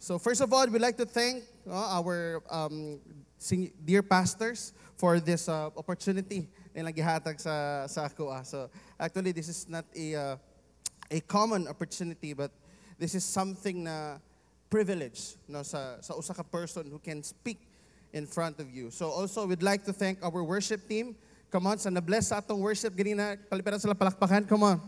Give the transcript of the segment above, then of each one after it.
So first of all, we'd like to thank our dear pastors for this opportunity nilang gihatag sa ako. So actually, this is not a common opportunity, but this is something na privilege sa usa ka person who can speak in front of you. So also, we'd like to thank our worship team. Come on, sa na-bless sa atong worship ganina, palipiran sila palakpakan. Come on.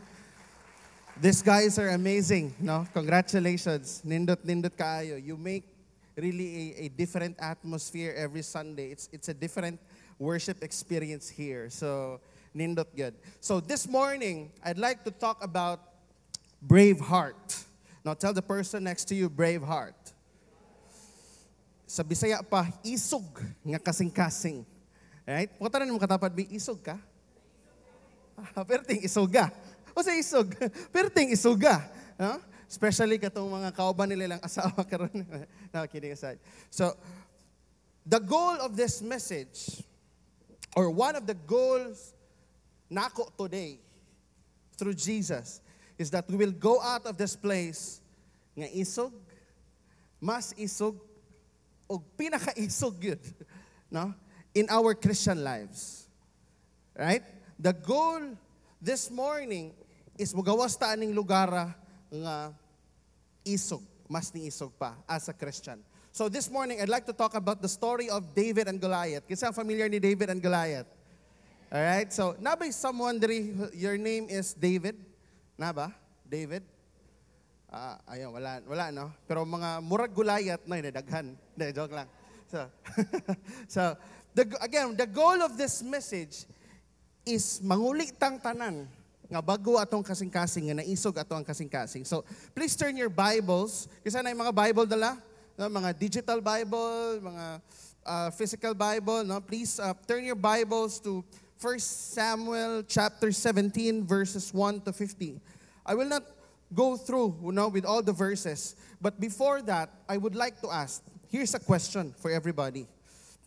These guys are amazing, no? Congratulations. Nindot kaayo. You make really a different atmosphere every Sunday. It's a different worship experience here. So, nindot good. So, this morning, I'd like to talk about brave heart. Now, tell the person next to you, brave heart. Sa Bisaya pa, isog nga kasing-kasing. Right? Punta na mo katapad, may isog ka? Perting isog ka. O sa isog, perting isuga. No? Especially katong mga kauban nila lang asawa karon. No, kidding aside. So, the goal of this message, or one of the goals nako today, through Jesus, is that we will go out of this place nga isog, mas isog, o pinaka-isog yun, no? In our Christian lives. Right? The goal this morning is magawas ta aning lugara nga isog, mas ni isog pa as a Christian. So this morning, I'd like to talk about the story of David and Goliath. Kasi familiar ni David and Goliath? Alright, so nabay someone diri, your name is David? Naba? David? Ayun, wala no? Pero mga murag Goliath, no, daghan. Hindi, joke lang. So, the goal of this message is manguli tang tanan nga bago atong kasing-kasing nga naisog ato ang kasing-kasing. So, please turn your Bibles. Kasi na yung mga Bible dala, no? Mga digital Bible, mga physical Bible, no? Please turn your Bibles to 1 Samuel chapter 17 verses 1 to 50. I will not go through, with all the verses, but before that, I would like to ask, here's a question for everybody.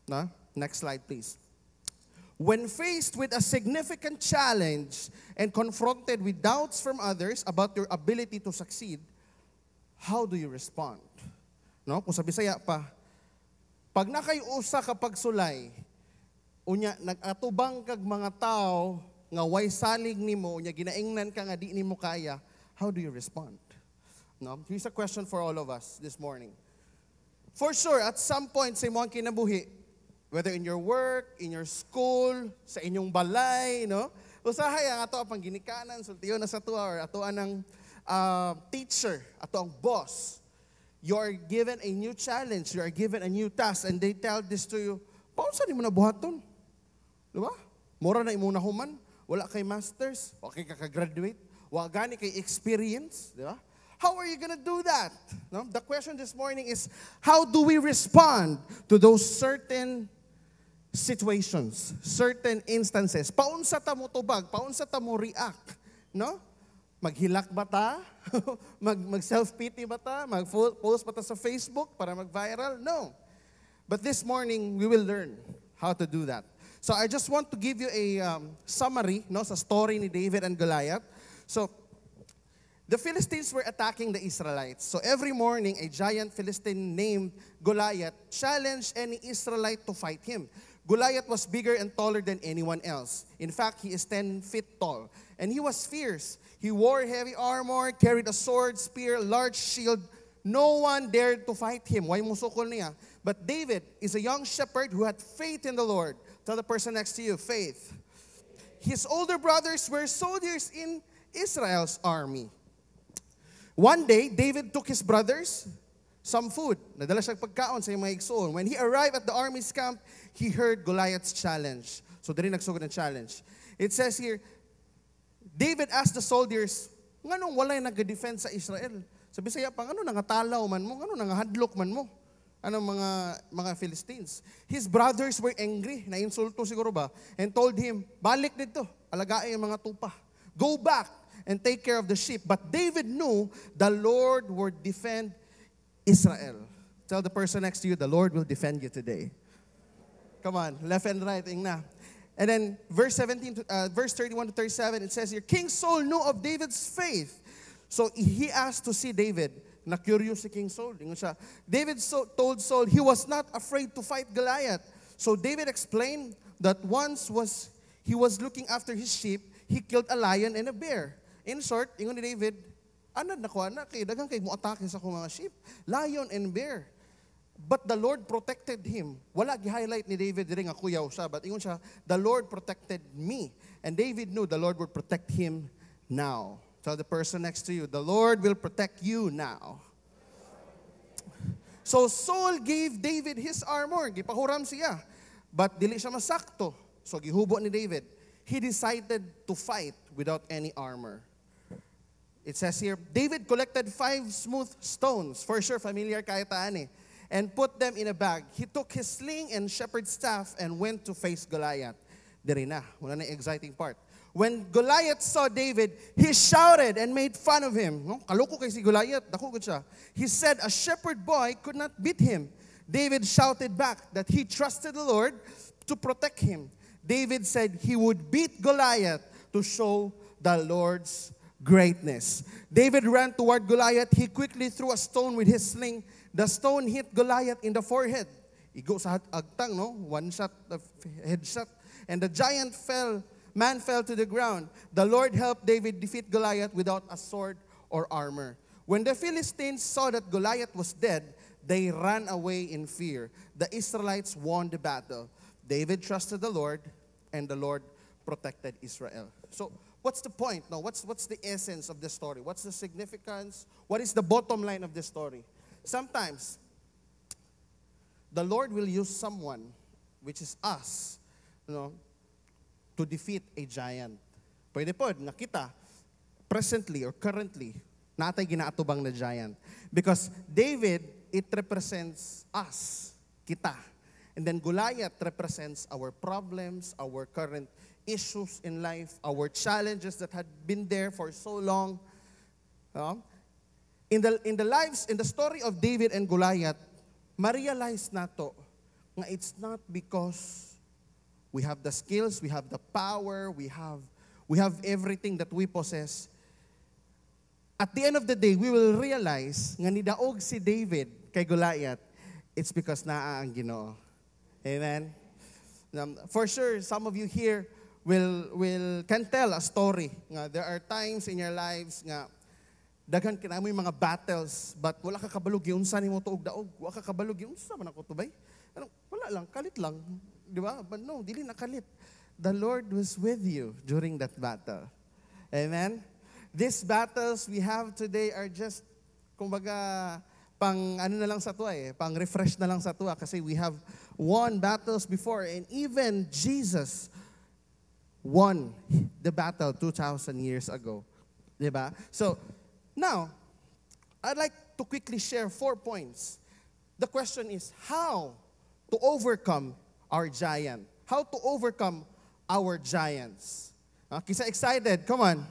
No? Next slide, please. When faced with a significant challenge and confronted with doubts from others about your ability to succeed, how do you respond? No? Kung sa Bisaya pa, pag nakay-usa ka pagsulay, unya nag-atubang kag mga tao nga way salig nimo, unya ginaingnan ka nga di nimo kaya, how do you respond? No? Here's a question for all of us this morning. For sure, at some point sa imong kinabuhi, whether in your work, in your school, sa inyong balay, no? Usahay ang ato ang ginikanan, sultiyo na sa tuwa, or ato ang teacher, ato ang boss. You are given a new challenge, you are given a new task, and they tell this to you, paano saan mo na buhaton? Diba? Mura na imong nahuman, wala kay masters, okay ka graduate, wala gani kay experience, diba? How are you gonna do that? No? The question this morning is, how do we respond to those certain situations, certain instances? Paunsa ta mo tubag, paunsa ta mo react, no? Maghilak ba ta? mag self-pity ba ta? Mag-post ba ta sa Facebook para mag-viral? No. But this morning, we will learn how to do that. So I just want to give you a summary, no, sa story ni David and Goliath. So, the Philistines were attacking the Israelites. So every morning, a giant Philistine named Goliath challenged any Israelite to fight him. Goliath was bigger and taller than anyone else. In fact, he is 10 feet tall. And he was fierce. He wore heavy armor, carried a sword, spear, large shield. No one dared to fight him. Why musukol niya? But David is a young shepherd who had faith in the Lord. Tell the person next to you, faith. His older brothers were soldiers in Israel's army. One day, David took his brothers some food. Nadala siya pagkaon sa mga igsoon. When he arrived at the army's camp, he heard Goliath's challenge. So, dali nagsugod ng challenge. It says here, David asked the soldiers, nganong walay nag-defend sa Israel? Sabi saya pa, ano nangatalaw man mo? Ano nangahadlok man mo? Anong mga Philistines? His brothers were angry, na-insulto siguro ba, and told him, balik dito, alagain ang mga tupa. Go back and take care of the sheep. But David knew the Lord would defend Israel. Tell the person next to you, the Lord will defend you today. Come on, left and right, na. And then verse 31 to 37, it says here, King Saul knew of David's faith. So he asked to see David. Na-curious si King Saul. Ingon siya, told Saul he was not afraid to fight Goliath. So David explained that he was looking after his sheep, he killed a lion and a bear. In short, ingon ni David, anad na ko anak, daghang kay mo atake sa akong mga sheep, lion and bear. But the Lord protected him. Wala gi-highlight ni David diri nga kuyaw siya, but ingon siya, the Lord protected me. And David knew the Lord would protect him now. Tell the person next to you, the Lord will protect you now. So Saul gave David his armor, gipahuram siya. But dili siya masakto. So gihubo ni David. He decided to fight without any armor. It says here, David collected 5 smooth stones. For sure, familiar kayo taan and put them in a bag. He took his sling and shepherd's staff and went to face Goliath. Diri na, wala na exciting part. When Goliath saw David, he shouted and made fun of him. No? Kaloko kay si Goliath, dako gud siya. He said a shepherd boy could not beat him. David shouted back that he trusted the Lord to protect him. David said he would beat Goliath to show the Lord's greatness. David ran toward Goliath. He quickly threw a stone with his sling. The stone hit Goliath in the forehead. Igo sa agtang, no? One shot, headshot. And the man fell to the ground. The Lord helped David defeat Goliath without a sword or armor. When the Philistines saw that Goliath was dead, they ran away in fear. The Israelites won the battle. David trusted the Lord, and the Lord protected Israel. So, what's the point? No, what's the essence of the story? What's the significance? What is the bottom line of the story? Sometimes, the Lord will use someone, which is us, to defeat a giant. Pwede po, nga kita, presently or currently, natay ginaatubang na giant. Because David, it represents us, kita. And then Goliath represents our problems, our current issues in life, our challenges that had been there for so long. In the story of David and Goliath, ma-realize nato nga it's not because we have the skills, we have the power, we have everything that we possess. At the end of the day, we will realize nga nidaog si David kay Goliath, it's because naa ang Ginoo. Amen. For sure, some of you here can tell a story. Nga there are times in your lives nga daghan kinamoy mga battles, but wala ka kabalog unsa nimo tuog daog, wala ka kabalog unsa man ako tubay. Wala lang, kalit lang, di ba? But no, dili na kalit. The Lord was with you during that battle. Amen. These battles we have today are just kumbaga pang ano na lang sa tuwa pang refresh na lang sa tuwa kasi we have won battles before, and even Jesus won the battle 2,000 years ago. Di ba? So, now, I'd like to quickly share 4 points. The question is how to overcome our giant. How to overcome our giants. Kisa excited? Come on.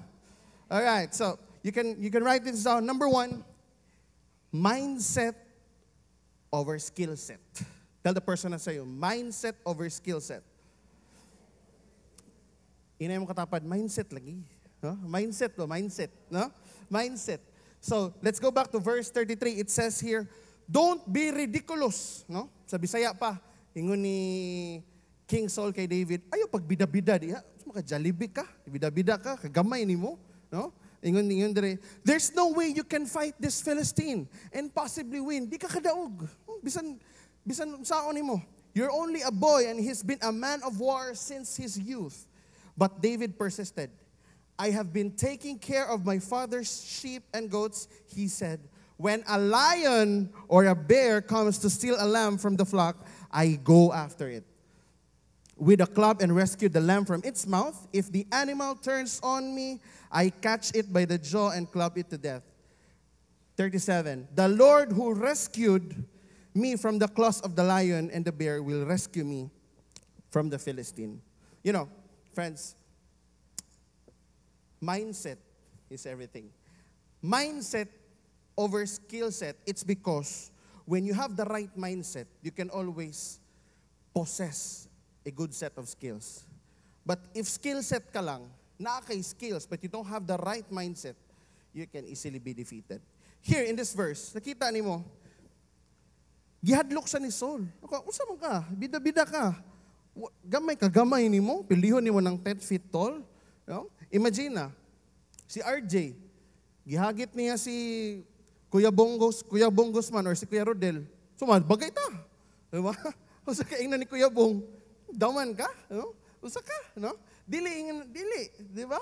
All right, so you can write this down. Number 1, mindset over skill set. Tell the person na sa'yo, mindset over skill set. Inay mo katapad, mindset lagi. No? Mindset. No? Mindset. So, let's go back to verse 33. It says here, don't be ridiculous. No? Sa Bisaya pa, ingon ni King Saul kay David, ayo pag bida-bida diha, maka-Jollibee ka, bida-bida ka, kagamay nimo, no? Ingon dire, there's no way you can fight this Philistine and possibly win. Di ka kadaog. Bisan saon nimo. You're only a boy and he's been a man of war since his youth. But David persisted. I have been taking care of my father's sheep and goats, he said. When a lion or a bear comes to steal a lamb from the flock, I go after it with a club and rescue the lamb from its mouth. If the animal turns on me, I catch it by the jaw and club it to death. 37. The Lord who rescued me from the claws of the lion and the bear will rescue me from the Philistine. You know, friends, mindset is everything. Mindset over skill set, it's because when you have the right mindset, you can always possess a good set of skills. But if skill set ka lang, na kay skills, but you don't have the right mindset, you can easily be defeated. here in this verse, nakita nimo, gihadlok siya ni Saul. Ako, unsa man ka? Bida-bida ka. Gamay ka, gamay nimo, pilihon nimo ng 10 feet tall. No? Imagine na, si RJ, gihagit niya si Kuya Bonggos man or si Kuya Rodel. Sumad, bagay ta. Diba? Usa ka ingnan ni Kuya Bong, daman ka? No? Usa ka, no? Dili, diba?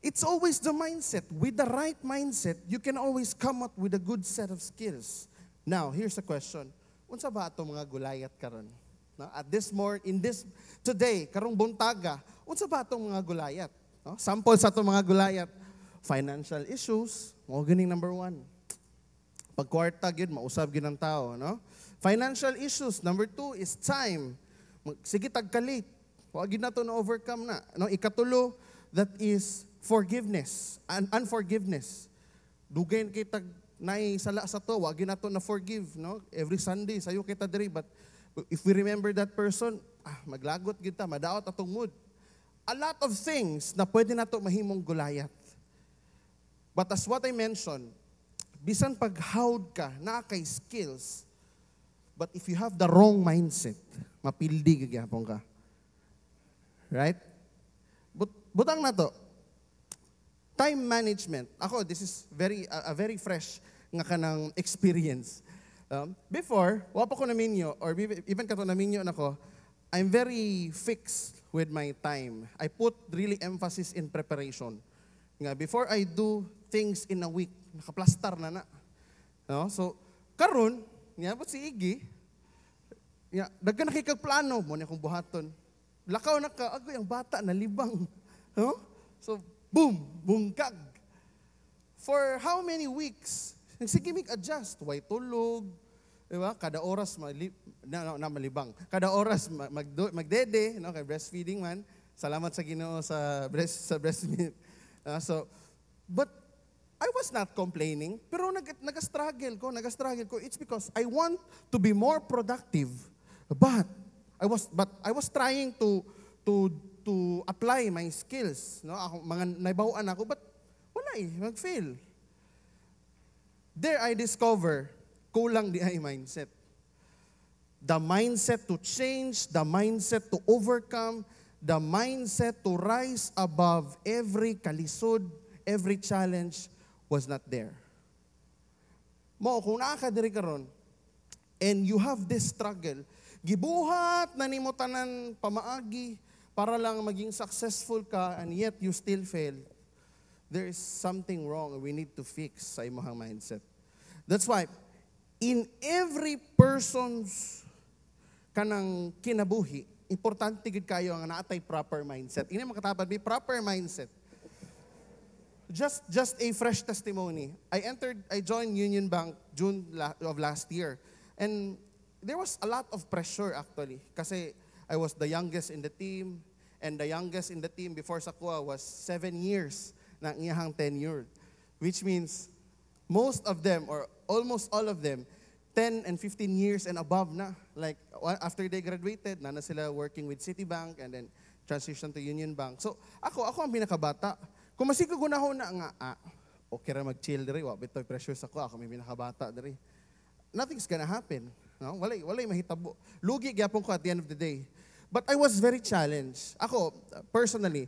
It's always the mindset. With the right mindset, you can always come up with a good set of skills. Now, here's a question. Unsa ba ato mga gulayat karon? No? At today, karong buntaga, unsa ba atong mga gulayat? No? Sample sa atong mga gulayat. Financial issues, mo ganing number 1. Pagkwarta gyud mausab gyud ang tao, no? Financial issues, number 2 is time. Sige tagkalit. Wa gyud nato na overcome na, no? Ikatulo, that is forgiveness and unforgiveness. Dugay kay tag nay sala sa to, wa gyud nato na forgive, no? Every Sunday sayo kita diri, but if we remember that person, maglagot gyud ta, madaot atong mood. A lot of things na pwede nato mahimong gulayat. But as what I mentioned, bisan paghawd ka, na kay skills, but if you have the wrong mindset, mapildi gyapon ka. Right? Butang na to. Time management. Ako, this is a very fresh nga kanang experience. Before, wapa ko naminyo, or even kato naminyo nako, I'm very fixed with my time. I put really emphasis in preparation. Nga, before I do things in a week, nakaplastar na. No? So, karon, but si Iggy, daghan nakikagplano mo na kung buhaton. Lakaw na ka, agoy ang bata na libang. No? So, boom, bungkag. For how many weeks? Sige, adjust. Way tulog. Diba? Kada oras malibang. Kada oras magdede, no, kay breastfeeding man. Salamat sa Ginoo sa breast milk. But I was not complaining, pero nag-struggle ko. It's because I want to be more productive. But I was trying to apply my skills, no? Ako mga naibawaan ako, but wala mag-fail. There I discover kulang di ay mindset. The mindset to change, the mindset to overcome, the mindset to rise above every kalisod, every challenge was not there. Mo, kung nakakadiri karon and you have this struggle, gibuhat na nimo tanan pamaagi para lang maging successful ka and yet you still fail, there is something wrong we need to fix sa imong mindset. That's why, in every person's kanang kinabuhi, importante gid kayo ang naatay proper mindset. Ini makatapat may proper mindset. Just a fresh testimony. I joined Union Bank June of last year. And there was a lot of pressure actually kasi I was the youngest in the team, and the youngest in the team before Sakua was 7 years na iyahang tenure, which means most of them or almost all of them 10 and 15 years and above na. Like after they graduated, na sila working with Citibank and then transition to Union Bank. So ako ang pinakabata. Kung masiko gunahon na nga, okay ra mag-chill diri, wa bitoy pressure sa ako may pinakabata diri. Nothing's gonna happen. No? Walay mahitabo. Lugi gyapon ko at the end of the day. But I was very challenged. Ako, personally,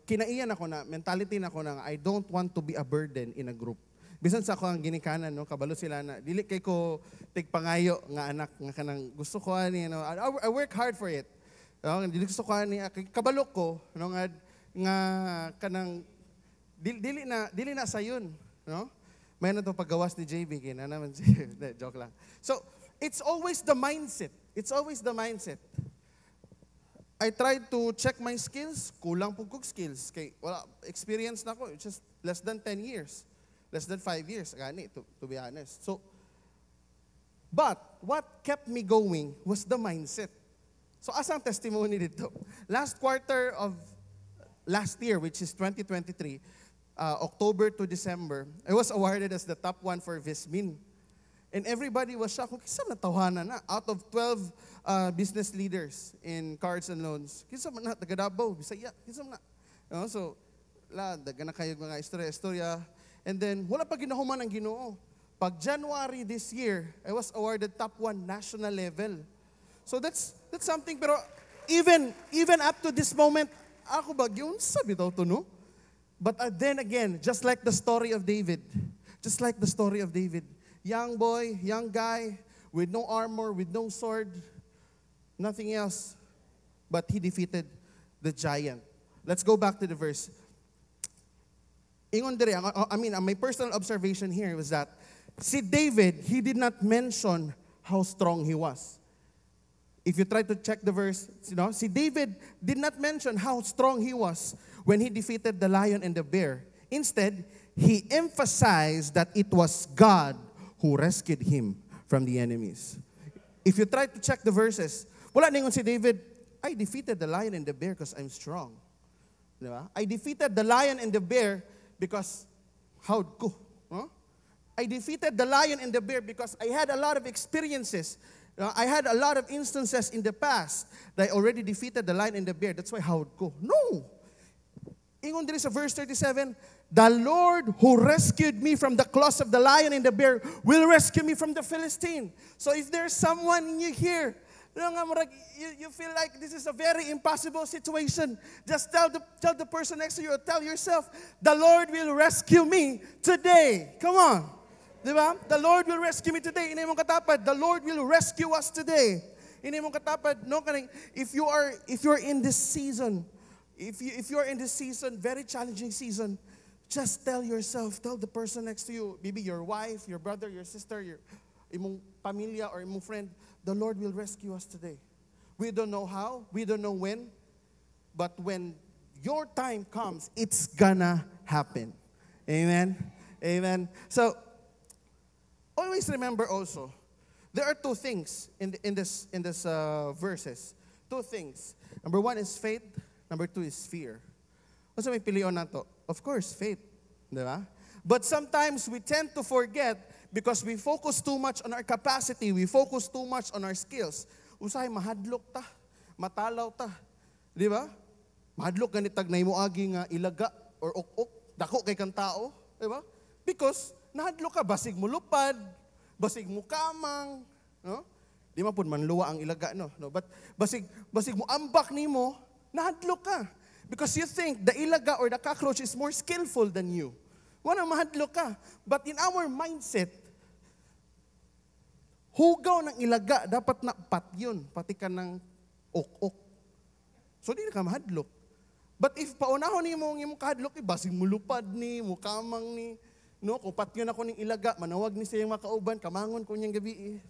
kinaiyan ako na, mentality na ako na, I don't want to be a burden in a group. Bisan sa ako ang ginikanan, no, kabalo sila na, dili kay ko tigpangayo nga anak, nga kanang gusto ko ani, no, I work hard for it. No, dili gusto ko ani, kabalo ko, no, nga kanang, dili na sayon, no? May na to paggawas ni JB, kina naman joke lang. So, it's always the mindset. It's always the mindset. I tried to check my skills, kulang po kog skills. Kay wala experience na ko, just less than 10 years. Less than 5 years, gani, to be honest. So, but what kept me going was the mindset. So, asang testimony dito? Last quarter of last year, which is 2023, October to December, I was awarded as the top one for Vismin. And everybody was shocked. Kisa na tawanan na. Out of 12 business leaders in cards and loans, kisa man na, taga Davao, Bisaya, kisa man na. So, daga na kayo mga istorya. And then, wala pa ginahuman ang Ginoo. Pag January this year, I was awarded top 1 national level. So that's something, pero even up to this moment, ako ba, yun sabi daw to, no? But then again, just like the story of David, young boy, young guy, with no armor, with no sword, nothing else, but he defeated the giant. Let's go back to the verse. Ingon dire, my personal observation here was that si David, he did not mention how strong he was. If you try to check the verse, si David did not mention how strong he was when he defeated the lion and the bear. Instead, he emphasized that it was God who rescued him from the enemies. If you try to check the verses, wala ningon si David, I defeated the lion and the bear because I'm strong. Diba? I defeated the lion and the bear because, how'd ko? Huh? I defeated the lion and the bear because I had a lot of experiences. I had a lot of instances in the past that I already defeated the lion and the bear. That's why how'd ko? No! Ingon diri sa verse 37, the Lord who rescued me from the claws of the lion and the bear will rescue me from the Philistine. So if there's someone in you here, you feel like this is a very impossible situation, just tell the person next to you, or tell yourself, the Lord will rescue me today. Come on. Diba? The Lord will rescue me today. Inay mong katapad, the Lord will rescue us today. Inay mong katapad, no? If you're in this season, if you're in this season, very challenging season, just tell the person next to you, maybe your wife, your brother, your sister, your imong pamilya or imong friend, the Lord will rescue us today. We don't know how, we don't know when, but when your time comes, it's gonna happen. Amen? Amen. So, always remember also, there are two things in this verses. Two things. Number one is faith. Number two is fear. Ano may pilion na to? Of course, faith. Diba? But sometimes we tend to forget because we focus too much on our capacity. We focus too much on our skills. Usahay, mahadlok ta. Matalaw ta. Diba? Mahadlok ganitag na imo agi nga ilaga or ok-ok. Dako kay kang tao. Diba? Because nahadlok ka, basig mo lupad, basig mo kamang, no? Di man pud manluwa ang ilaga, no? But basig mo ambak nimo, nahadlok ka. Because you think the ilaga or the cockroach is more skillful than you. Wala mahadlok ka. But in our mindset, hugaw ng ilaga, dapat na pat yun, pati ka ng ok-ok. So di na ka mahadlok. But if paunahon ni mo ng kahadlok, basig mo lupad ni, mo kamang ni, no, kung patyon ako ng ilaga, manawag ni siyang makauban, kamangon ko niyang gabi.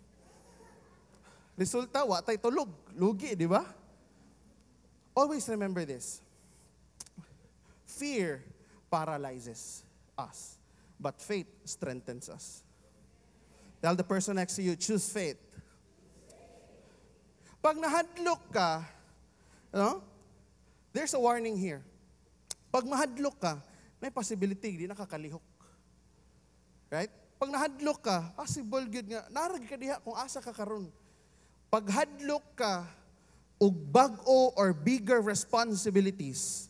Resulta, watay tulog. Lugi, di ba? Always remember this. Fear paralyzes us, but faith strengthens us. Tell the person next to you, choose faith. Pag nahadlok ka, no, there's a warning here. Pag mahadlok ka, may possibility, di nakakalihok. Right? Pag nahadlok ka, possible good nga, narag ka diha kung asa ka karon. Pag hadlok ka, og bag-o or bigger responsibilities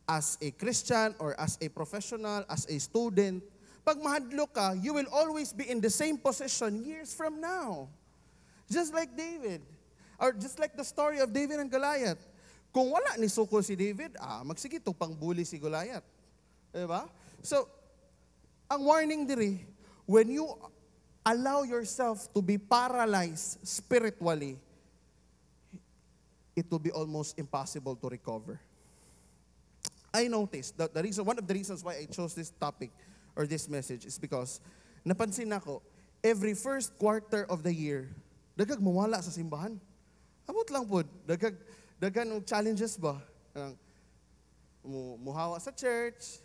as a Christian or as a professional, as a student, pag mahadlok ka, you will always be in the same position years from now. Just like David. Or just like the story of David and Goliath. Kung wala ni suko si David, magsige to pang bully si Goliath. Diba? So, ang warning diri, when you allow yourself to be paralyzed spiritually, it will be almost impossible to recover. I noticed that one of the reasons why I chose this topic or this message is because napansin ako, every first quarter of the year, dagag mawala sa simbahan. Abot lang po, dagan challenges ba? Muhawa sa church,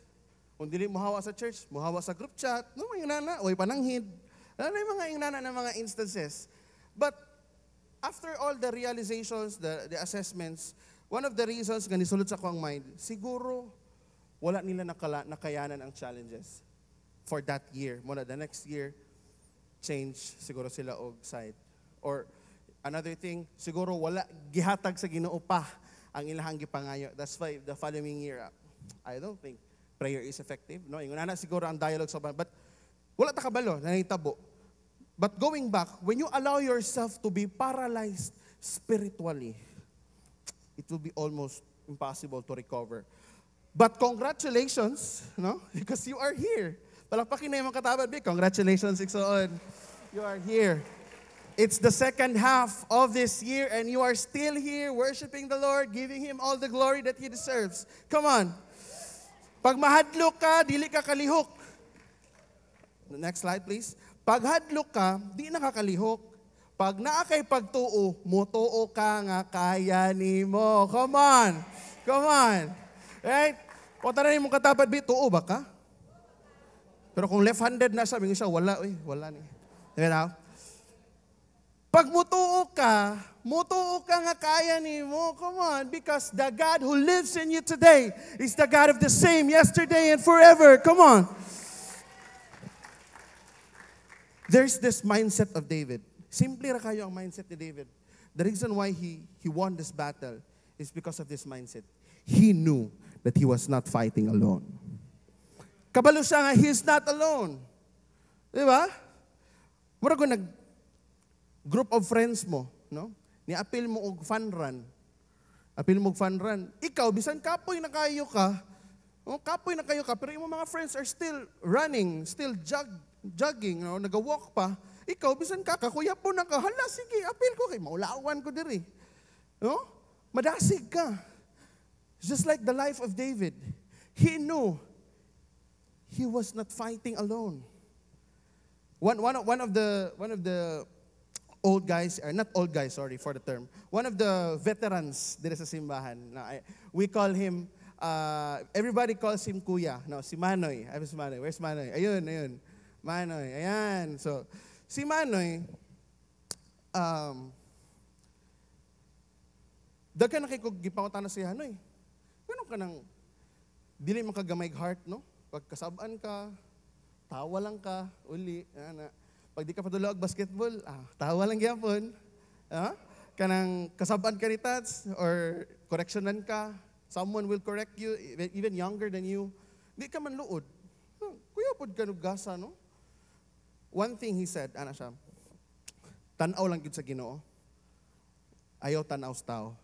kung dili muhawa sa church, muhawa sa group chat, no, mga inana, oy pananghid. Ano yung mga inana na mga instances. But after all the realizations, the assessments, one of the reasons nga nisulod sa akong mind, siguro wala nila nakayanan ang challenges for that year. Muna the next year, change siguro sila og side. Or another thing, siguro wala gihatag sa Ginoo pa ang ilahang gipangayo. That's why the following year, I don't think prayer is effective. No, ingon na siguro ang dialogue sa but wala ta kabalo, nanitabo. But going back, when you allow yourself to be paralyzed spiritually, it will be almost impossible to recover. But congratulations, no? Because you are here. Palakpakin na yung mga katabad, congratulations, Iksoon. You are here. It's the second half of this year and you are still here worshiping the Lord, giving Him all the glory that He deserves. Come on. Pag mahadlok ka, dili ka kalihok. Next slide, please. Pag hadlok ka, di nakakalihok. Pag naa kay pagtuo, mutuo ka nga kaya nimo. Come on. Come on. Right? Punta na mong katapat, tuo ba ka? Pero kung left-handed na sabi siya, wala ni. You know? Pag mutuo ka nga kaya nimo. Come on, because the God who lives in you today is the God of the same yesterday and forever. Come on. There's this mindset of David. Simple ra kayo ang mindset ni David. The reason why he won this battle is because of this mindset. He knew that he was not fighting alone. Kabalo siya nga, he is not alone. Di ba? Mura ko group of friends mo, no? Ni-appeal mo og fun run. Appeal mo og fun run. Ikaw, bisan kapoy na kayo ka, pero yung mga friends are still running, still jogging, no? Nag-walk pa. Ikaw, bisan kakuya po na ka, hala, sige, appeal ko kay maulawan ko diri. No? Madasig ka. Just like the life of David. He knew he was not fighting alone. One of the old guys, or not old guys, sorry for the term. One of the veterans dito sa simbahan. We call him, everybody calls him Kuya. No, si Manoy. Ay, si Manoy. Where's Manoy? Ayun. Manoy, ayan. So, si Manoy, daghan na kay kog gipangutana siya, Hanoy. Ganun ka nang, dili man kagamay heart, no? Pag kasabaan ka, tawa lang ka, uli, pag di ka padulog basketball, tawa lang gyapon. Kanang kasabaan ka ni Tats, or correctionan ka, someone will correct you, even younger than you, di ka man luod. Kuya pod ka nugasa, no? One thing he said, siya, tanaw lang yun sa Ginoo, ayaw tanaw sa tao.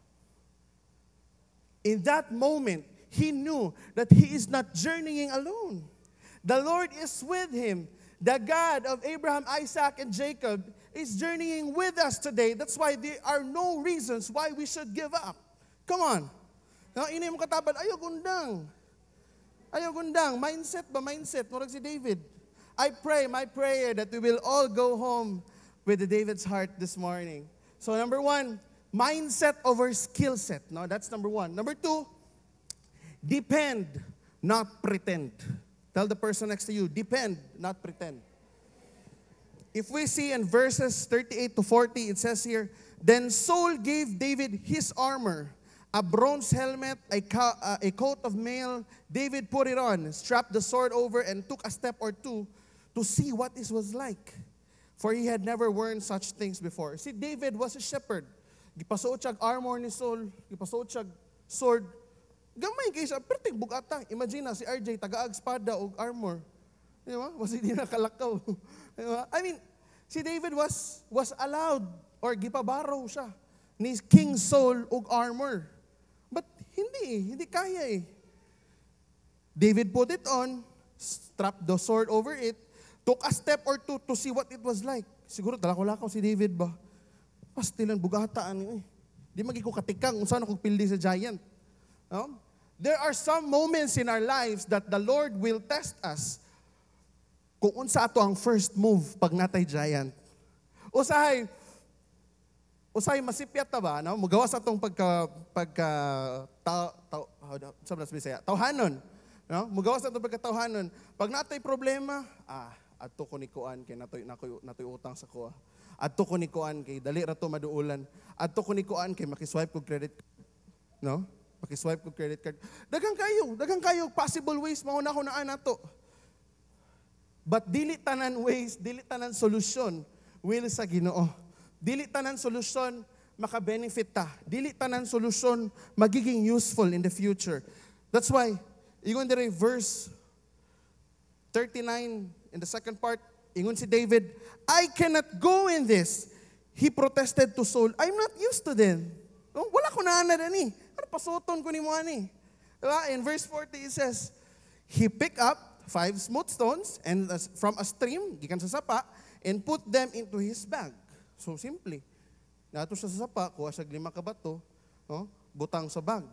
In that moment, he knew that he is not journeying alone. The Lord is with him. The God of Abraham, Isaac, and Jacob is journeying with us today. That's why there are no reasons why we should give up. Come on. Ini mo katabad, ayaw gundang. Ayaw gundang. Mindset ba? Mindset. Murag si David. I pray, my prayer, that we will all go home with the David's heart this morning. So number one, mindset over skill set. No, that's number one. Number two, depend, not pretend. Tell the person next to you, depend, not pretend. If we see in verses 38 to 40, it says here, then Saul gave David his armor, a bronze helmet, a coat of mail. David put it on, strapped the sword over, and took a step or two to see what this was like. For he had never worn such things before. See, David was a shepherd. Gipasuot siya armor ni Saul, gipasuot siya sword. Gamay kayo siya, pero bugata. Imagine na si RJ, taga-ag espada o armor. Di ba? Kasi di nakalakaw. Diba? I mean, si David was allowed or gipabaraw siya ni King Saul og armor. But hindi kaya . David put it on, strapped the sword over it, took a step or two to see what it was like. Siguro talako-lakaw si David ba? Pastilan bugataan . Di magiko katikang unsa na kog pildi sa giant. No? There are some moments in our lives that the Lord will test us kung unsa ato ang first move pag natay giant. Usahay masipyat ta ba, no? Mugawas atong tawhanon, no? Mugawas atong pagkatawhanon. Pag natay problema, adto ko ni kuan kay natoy utang sa kuha. Adto ko ni kuan kay dali ra to maduulan. Adto ko ni kuan kay makiswipe ko credit card. No? Makiswipe ko credit card. Daghang kayo possible ways mahunahunaan nato. But dili tanan ways, dili tanan solusyon will sa Ginoo. Dili tanan solusyon maka-benefit ta. Dili tanan solusyon magiging useful in the future. That's why Ingon dire verse 39 in the second part, ingon si David, I cannot go in this. He protested to Saul, I'm not used to them. Oh, wala ko na ani. Ano pasuton ko ni mo ani? Diba? In verse 40 it says, he picked up 5 smooth stones and from a stream, gikan sa sapa, and put them into his bag. So simply, nato siya sa sapa, kuha siya 5 ka bato, no? Butang sa bag.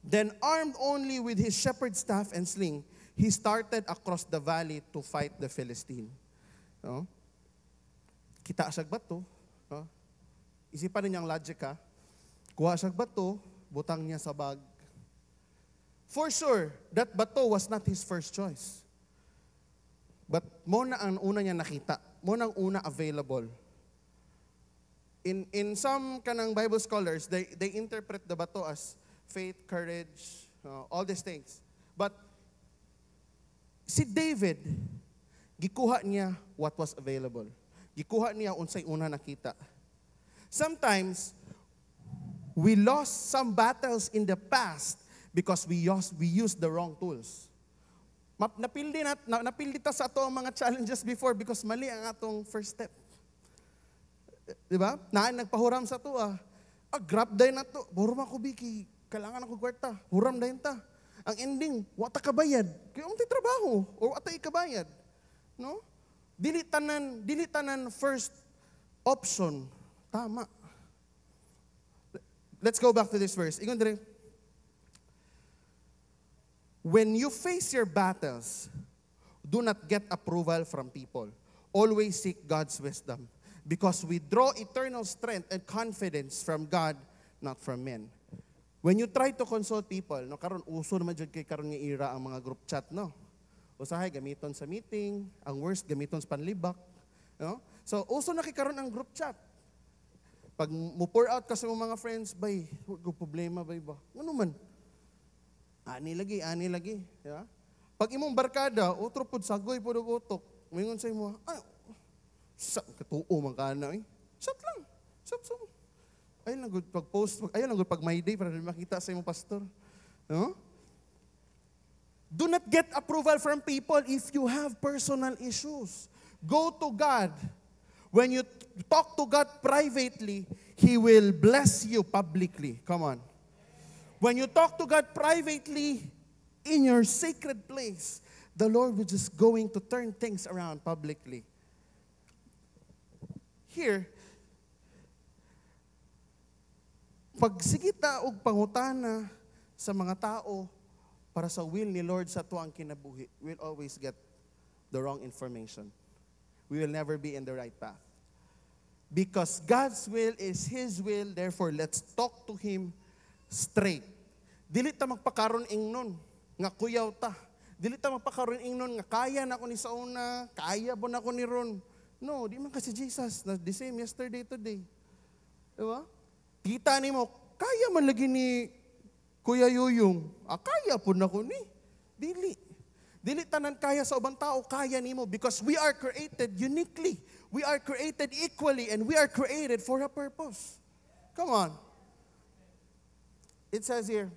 Then armed only with his shepherd's staff and sling, he started across the valley to fight the Philistine. No? Kita siya bato, no? Isipan ninyang logic ha. Kuha siya bato, butang niya sa bag. For sure, that bato was not his first choice. But mo na ang una niya nakita, mo na ang una available. In some kanang Bible scholars, they interpret the bato as faith, courage, all these things. But si David, gikuha niya what was available. Gikuha niya unsay una nakita. Sometimes, we lost some battles in the past because we used the wrong tools. Napildi ta sa ato ang mga challenges before because mali ang atong first step. Diba? Nagpahuram sa to grab day na to. Huram ako biki. Kailangan ako kwarta. Huram dahin ta. Ang ending, wata kabayad. Kaya umti trabaho. Or wata ikabayad. No? Dili tanan first option. Tama. Let's go back to this verse. Ingon dire. When you face your battles, do not get approval from people. Always seek God's wisdom. Because we draw eternal strength and confidence from God, not from men. When you try to consult people, no, karon uso naman jud kay karon nga era ang mga group chat, no. Usahay gamiton sa meeting, ang worst gamiton sa panlibak, no? So uso na kay karon ang group chat. Pag mo pour out ka sa mga friends, bay, wag problema bay ba? Ano man? Ani lagi, di ba? Pag imong barkada, utro pud sagoy pud og utok. Mingon sa imo, katuo man kana eh. Shot lang. Shot. Ay lang good pag post, ay lang good pag may day para makita sa imong pastor. No? Do not get approval from people if you have personal issues. Go to God. When you talk to God privately, He will bless you publicly. Come on. When you talk to God privately in your sacred place, the Lord will just going to turn things around publicly. Here, pagsigita og pangutana sa mga tao para sa will ni Lord sa tuang kinabuhi, we'll always get the wrong information. We will never be in the right path. Because God's will is His will, therefore let's talk to Him straight. Dili ta magpakaron ingnon nga kuyaw ta. Dili ta magpakaron ingnon nga kaya na ko ni sauna, kaya po na ko ni ron. No, di man kasi Jesus na the same yesterday today. Diba? Kita nimo, kaya man lagi ni Kuya Yuyong. Kaya po na ko ni. Dili. Dili tanan kaya sa ubang tao, kaya nimo because we are created uniquely. We are created equally and we are created for a purpose. Come on. It says here,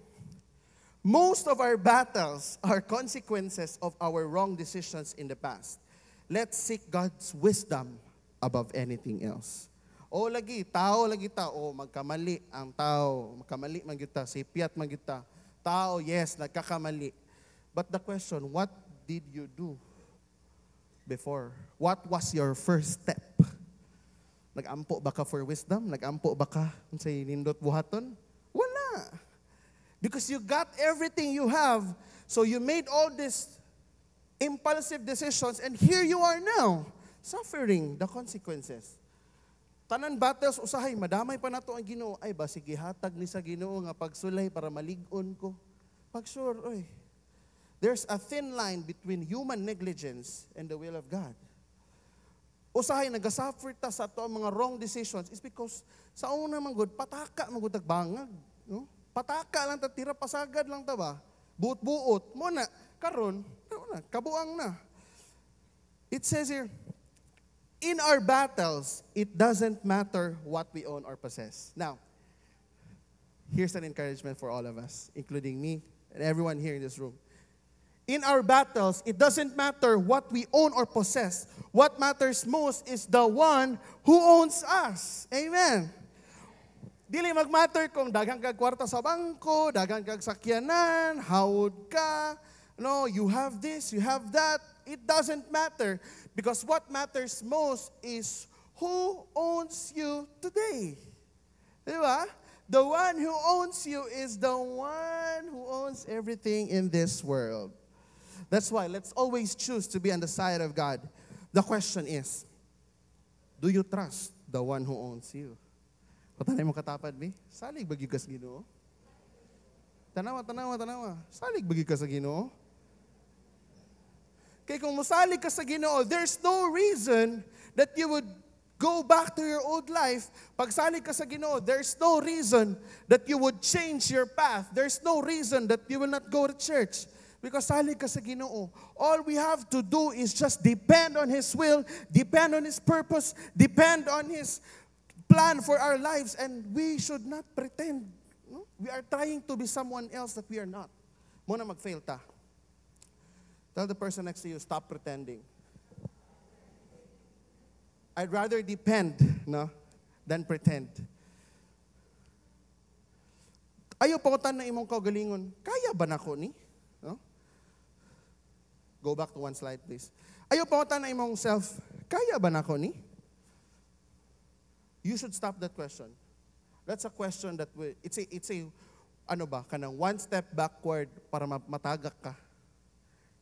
most of our battles are consequences of our wrong decisions in the past. Let's seek God's wisdom above anything else. O lagi ta, magkamali ang tao, magkamali man gyud ta, sipiat man gyud ta. Tao, yes, nagkakamali. But the question, what did you do before? What was your first step? Nag-ampo ba ka for wisdom? Nag-ampo ba ka sa nindot buhaton? Wala. Because you got everything you have, so you made all these impulsive decisions, and here you are now, suffering the consequences. Tanan battles, usahay, madamay pa nato ang Ginoo. Ay, ba, sige, hatag ni sa Ginoo nga pagsulay para malig-on ko. Pag sure, oy, there's a thin line between human negligence and the will of God. Usahay, nagasuffer ta sa ato ang mga wrong decisions is because sa una man good, pataka man good tagbangag. No? Pataka lang ta, tira pasagad lang ta ba? Buot-buot. Muna, karon, kabuang na. It says here, in our battles, it doesn't matter what we own or possess. Now, here's an encouragement for all of us, including me and everyone here in this room. In our battles, it doesn't matter what we own or possess. What matters most is the one who owns us. Amen. Dili mag-matter kung daghang kag kwarta sa bangko, daghang kag sakyanan, hawod ka, no, you have this, you have that. It doesn't matter because what matters most is who owns you today. Diba? The one who owns you is the one who owns everything in this world. That's why let's always choose to be on the side of God. The question is, do you trust the one who owns you? Patanay mo katapad, mi? Salig bagi ka sa Ginoo? Tanawa. Salig bagi ka sa Ginoo? Kaya kung masalig ka sa Ginoo, there's no reason that you would go back to your old life. Pag salig ka sa Ginoo, there's no reason that you would change your path. There's no reason that you will not go to church. Because salig ka sa Ginoo. All we have to do is just depend on His will, depend on His purpose, depend on His plan for our lives, and we should not pretend. No? We are trying to be someone else that we are not. Muna mag-fail ta. Tell the person next to you, stop pretending. I'd rather depend, no, than pretend. Ayaw pangutan na imong kaugalingon, kaya ba nako ni? No? Go back to one slide, please. Ayaw pangutan na imong self, kaya ba nako ni? You should stop that question. That's a question that it's a ano ba, kanang one step backward para matagak ka.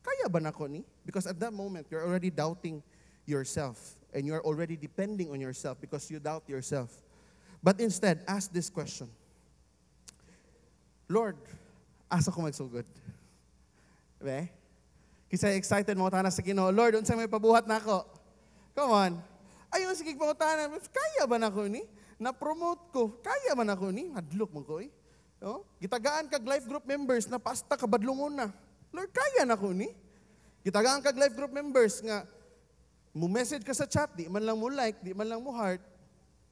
Kaya ba nako ni? Because at that moment, you're already doubting yourself. And you're already depending on yourself because you doubt yourself. But instead, ask this question. Lord, asa ko magsugod? Be? Kasi excited mo tanan sa Ginoo. Lord, unsa may pabuhat na ako? Come on. Ayun, sige po tanan. Kaya ba nako ni? Na-promote ko. Kaya ba nako ni? Hadlok mo ko eh. No? Gitagaan kag life group members na pasta kabadlungon na. Lord, kaya nako ni? Gitagaan kag life group members nga mo-message ka sa chat, di man lang mo like, di man lang mo heart,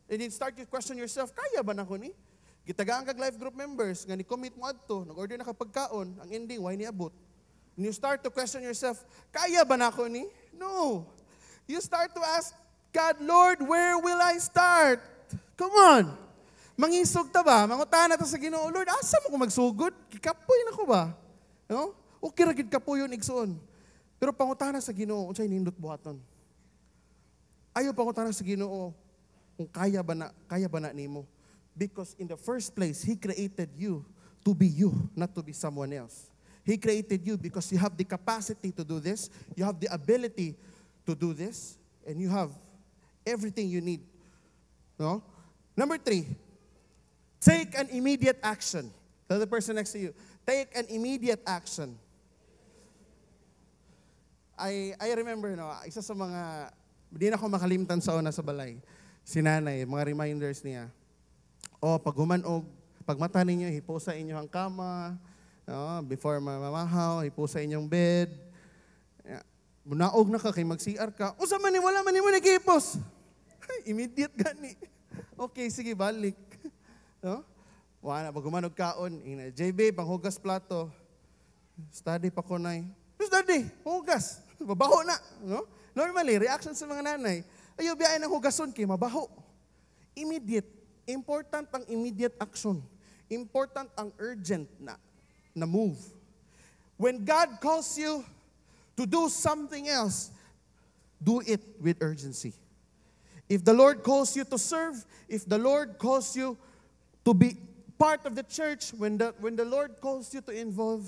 and then start to question yourself, kaya ba na ko ni? Gitagaan kag life group members, nga ni-commit mo adto, nag-order na kapagkaon, ang ending, why ni abot? And you start to question yourself, kaya ba na ko ni? No. You start to ask God, Lord, where will I start? Come on. Mangisog ta ba? Mangutana ta sa Ginoo, Lord, asa mo ko magsugod? Kikapoy na ko ba? No? Okay ra gid kapoy yun igsoon. Pero pangutana sa Ginoo, unsay nindot buhaton? Ayaw pangutana sa Ginoo kung kaya ba na nimo. Because in the first place, He created you to be you, not to be someone else. He created you because you have the capacity to do this, you have the ability to do this, and you have everything you need. No? Number 3, take an immediate action. Tell the person next to you, take an immediate action. I remember, no, isa sa mga di na ako makalimtan sa una sa balay. Si nanay, mga reminders niya. Pag humanog, pag mata ninyo, hipo sa inyong kama, before mamamahaw, hipo sa inyong bed. Munaog na ka, kay mag-CR ka. Usa man ni, wala man ni mo nag-hipos. Immediate gani. Okay, sige, balik. No? Wala, pag humanog kaon, JB, panghugas plato. Study pa ko na. Study, hugas. Mabaho na. No? Normally, reaction sa mga nanay, ayaw biyain ng hugason kay mabaho. Immediate. Important ang immediate action. Important ang urgent na move. When God calls you to do something else, do it with urgency. If the Lord calls you to serve, if the Lord calls you to be part of the church, when the Lord calls you to involve,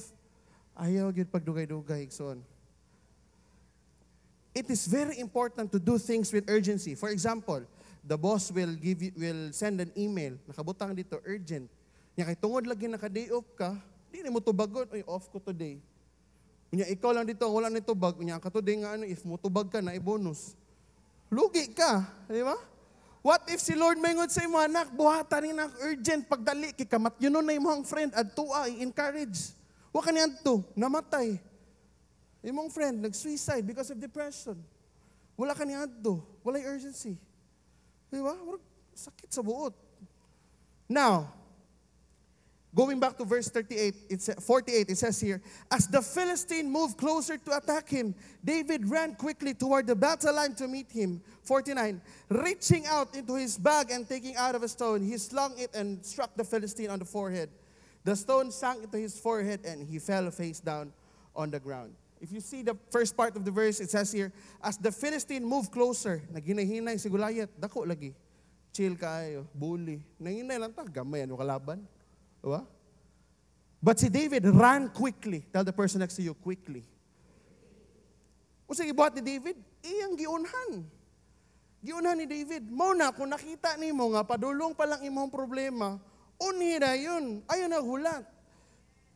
ayaw gyud pagdugay-dugay igsoon. It is very important to do things with urgency. For example, the boss will send an email, nakabutang dito, urgent. Nya kay tungod lagi naka-day off ka, di mo tubagon, oy, off ko today. Nya ikaw lang dito, wala na tubag. Nya ka today nga if mo tubag ka na i-bonus. Lugi ka, di ba? What if si Lord mayngon sa imo, anak, buhatan ni na urgent pagdali kay kamatyonon na imong friend adtua i-encourage. Wa kaniya adto, namatay. Imong friend, nag-suicide because of depression. Wala ka niya adto. Walay urgency. Di ba? Sakit sa buot. Now, Going back to verse 48, it says here, as the Philistine moved closer to attack him, David ran quickly toward the battle line to meet him. 49, reaching out into his bag and taking out of a stone, he slung it and struck the Philistine on the forehead. The stone sank into his forehead and he fell face down on the ground. If you see the first part of the verse, it says here, as the Philistine moved closer, naghinay-hinay si Goliath, dako lagi. Chill kayo, bully. Nanginay lang ta, gamay ano kalaban. Diba? But si David ran quickly. Tell the person next to you, quickly. O sige, buhat ni David, iyang giunhan. Giunhan ni David. Muna, kung nakita ni mo nga, padulong pa lang imong problema, unhira yun. Ayaw na hulat.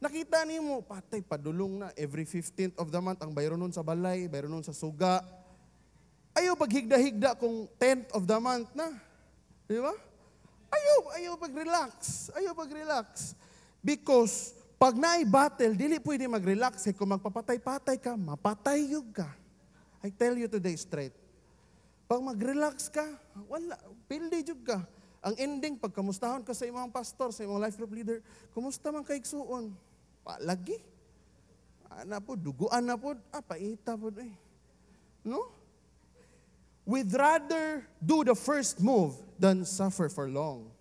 Nakita ni mo, patay, padulong na. Every 15th of the month, ang bayro nun sa balay, bayro nun sa suga. Ayaw paghigda-higda kung 10th of the month na. Di ba? Ayaw pag-relax. Ayaw pag-relax. Because pag naay battle, dili pwede mag-relax. Kung magpapatay-patay ka, mapatay yun ka. I tell you today straight. Pag mag-relax ka, wala, pildi yun ka. Ang ending, pag kamustahon ka sa imong pastor, sa imong life group leader, kumusta man kaigsuon? Palagi. Ana po, duguan na po, paita po eh. No? We'd rather do the first move than suffer for long.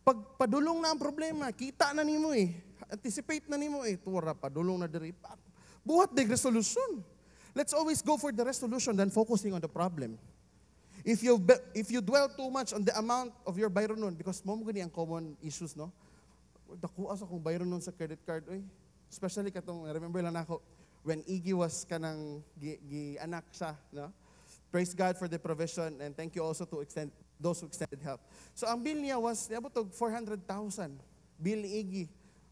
Pag padulong na ang problema, kita na nimo eh. Anticipate na nimo eh. Tura, padulong na diri. Buhat the resolution. Let's always go for the resolution than focusing on the problem. If you dwell too much on the amount of your bayro nun, because mo gani ang common issues, no? Dakuha sa kong bayro nun sa credit card, oy. Especially katong, remember lang ako, when Iggy was kanang anak siya, no? Praise God for the provision and thank you also to those who extended help. So ang bill niya was, niabot og 400,000. Bill ni Iggy.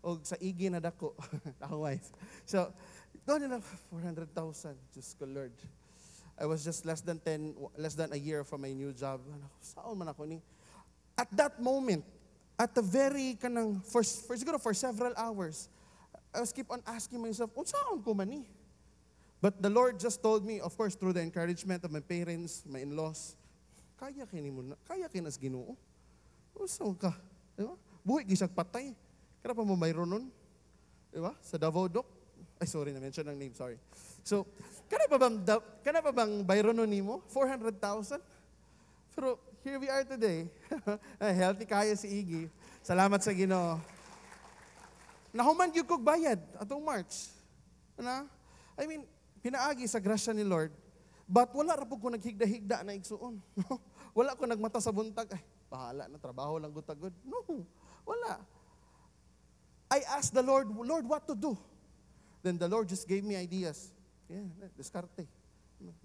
O sa Iggy na dako, ako wife. So, doon nila 400,000. Just ko Lord. I was just less than a year from my new job. Saan man ako ni? At that moment, at the very kanang, siguro for several hours, I was keep on asking myself, saan ko man ni? But the Lord just told me, of course, through the encouragement of my parents, my in-laws, kaya kinas Ginoo. Usaw ka. Diba? Buhay gisag patay. Kaya pa mo mayroon nun. Diba? Sa Davao Doc. Ay, sorry, na-mention ang name, sorry. So, kana pa bang bayron nun nimo? 400,000? Pero here we are today. Healthy kaya si Iggy. Salamat sa Ginoo. Nahuman gyud kog bayad atong March. Ano? I mean, pinaagi sa grasya ni Lord, but wala ra po ko naghigda-higda na igsuon. Wala ko nagmata sa buntag, ay, bahala na, trabaho lang gutagod. No, wala. I asked the Lord, what to do? Then the Lord just gave me ideas. Yeah, diskarte,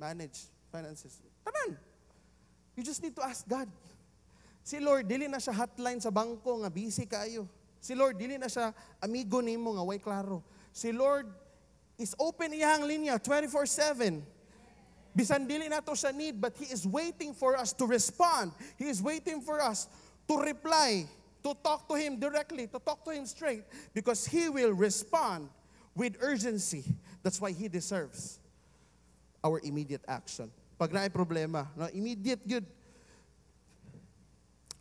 manage, finances. Tanan. You just need to ask God. Si Lord, dili na siya hotline sa bangko nga busy kayo. Si Lord, dili na siya amigo nimo nga way klaro. Si Lord, is open iyang linya 24/7. Bisan dili nato sa need, but He is waiting for us to respond. He is waiting for us to reply, to talk to Him directly, to talk to Him straight, because He will respond with urgency. That's why He deserves our immediate action. Pag naay problema, no, immediate good.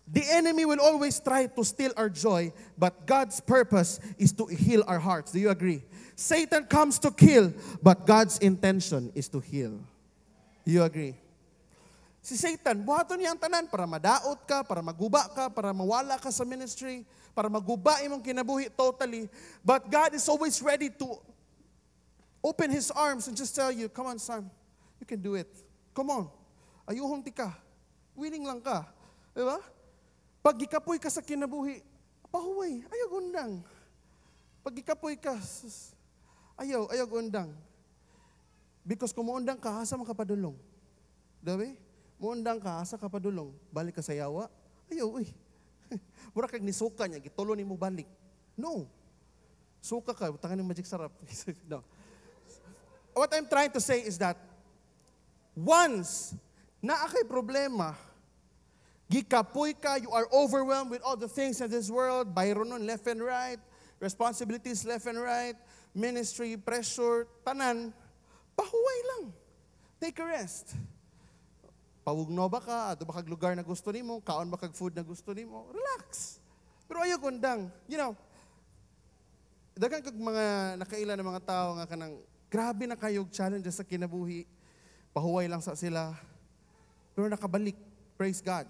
The enemy will always try to steal our joy, but God's purpose is to heal our hearts. Do you agree? Satan comes to kill, but God's intention is to heal. You agree? Si Satan, buhaton niya ang tanan para madaot ka, para maguba ka, para mawala ka sa ministry, para maguba imong kinabuhi totally. But God is always ready to open His arms and just tell you, come on son, you can do it. Come on. Ayuhong tika. Willing lang ka. Diba? Pag gikapoy ka sa kinabuhi, pahuway, ayaw undang. Pag gikapoy ka, ayaw undang. Because kung muundang ka, asa man kapadulong. Dabi? Muundang ka, asa kapadulong. Balik ka sa yawa, ayaw, uy. Mura kag nisuka niya, gitulo ni mo balik. No. Suka ka, tangan ng magic sarap. No. What I'm trying to say is that, once na akay problema, gikapoy ka, you are overwhelmed with all the things in this world, bayronon left and right, responsibilities left and right, ministry, pressure, tanan, pahuway lang. Take a rest. Pawugno ba ka? Ato ba kag lugar na gusto nimo? Kaon ba kag food na gusto nimo? Relax. Pero ayaw kundang. You know, daghang kag mga nakaila ng mga tao nga kanang grabe na kayog challenges sa kinabuhi. Pahuway lang sa sila. Pero nakabalik. Praise God.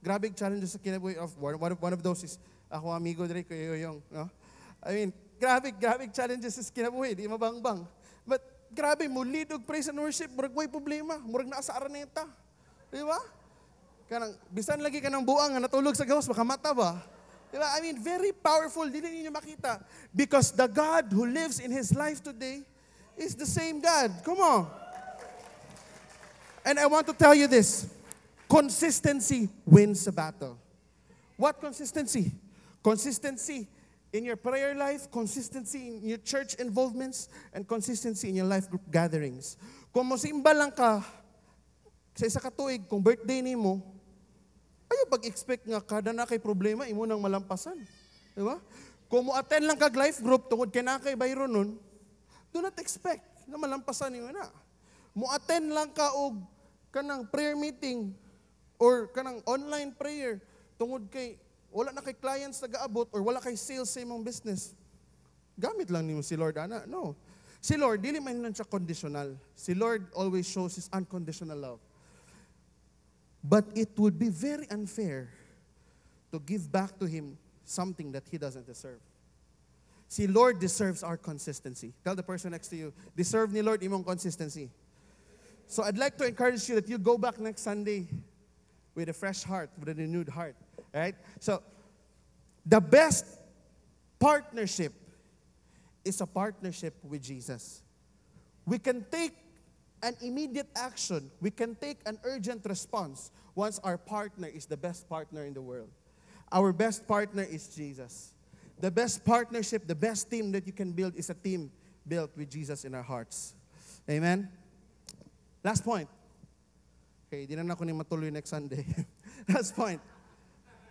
Grabe challenges sa kinabuhi of one of those is ako amigo dire ko Yoyong, no? I mean, grabe challenges sa kinabuhi, di mabangbang. But grabe mo lead og praise and worship, murag way problema, murag naa sa araneta. Di ba? Kanang bisan lagi ka ng buang nga natulog sa gawas makamata ba? Di ba? I mean, very powerful, dili ninyo makita because the God who lives in his life today is the same God. Come on. And I want to tell you this. Consistency wins the battle. What consistency? Consistency in your prayer life, consistency in your church involvements, and consistency in your life group gatherings. Kung mosimba lang ka sa isa ka tuig, kung birthday ni mo, ayaw pag-expect nga kada na kay problema, imo nang malampasan. Di ba? Kung mo-attend lang kag life group, tungod kay na kay bayro nun, do not expect na malampasan niyo na. Mo-attend lang ka og kanang prayer meeting, or kanang online prayer, tungod kay wala na kay clients nag-aabot or wala kay sales sa imong business. Gamit lang nimo si Lord, ana. No. Si Lord, dili man lang siya conditional. Si Lord always shows His unconditional love. But it would be very unfair to give back to Him something that He doesn't deserve. Si Lord deserves our consistency. Tell the person next to you, deserve ni Lord imong consistency. So I'd like to encourage you that you go back next Sunday with a fresh heart, with a renewed heart. Right? So, the best partnership is a partnership with Jesus. We can take an immediate action. We can take an urgent response once our partner is the best partner in the world. Our best partner is Jesus. The best partnership, the best team that you can build is a team built with Jesus in our hearts. Amen? Last point. Okay, di na ako ni matuloy next Sunday. Last point.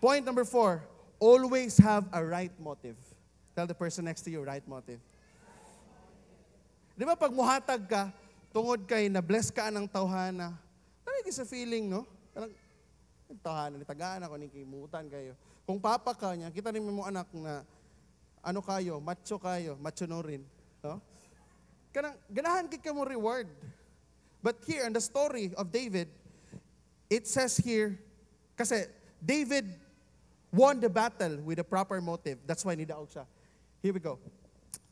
Point number 4, always have a right motive. Tell the person next to you, right motive. Di ba pag muhatag ka, tungod kay na-bless ka ng tawhana, talaga sa feeling, no? Parang, tawhana, nitagaan ako, nikimutan kayo. Kung papa ka niya, kita rin mo anak na, ano kayo, macho no rin. No? Kanang, ganahan ka mo reward. But here, in the story of David, it says here, kasi David won the battle with a proper motive. That's why nidaog siya. Here we go.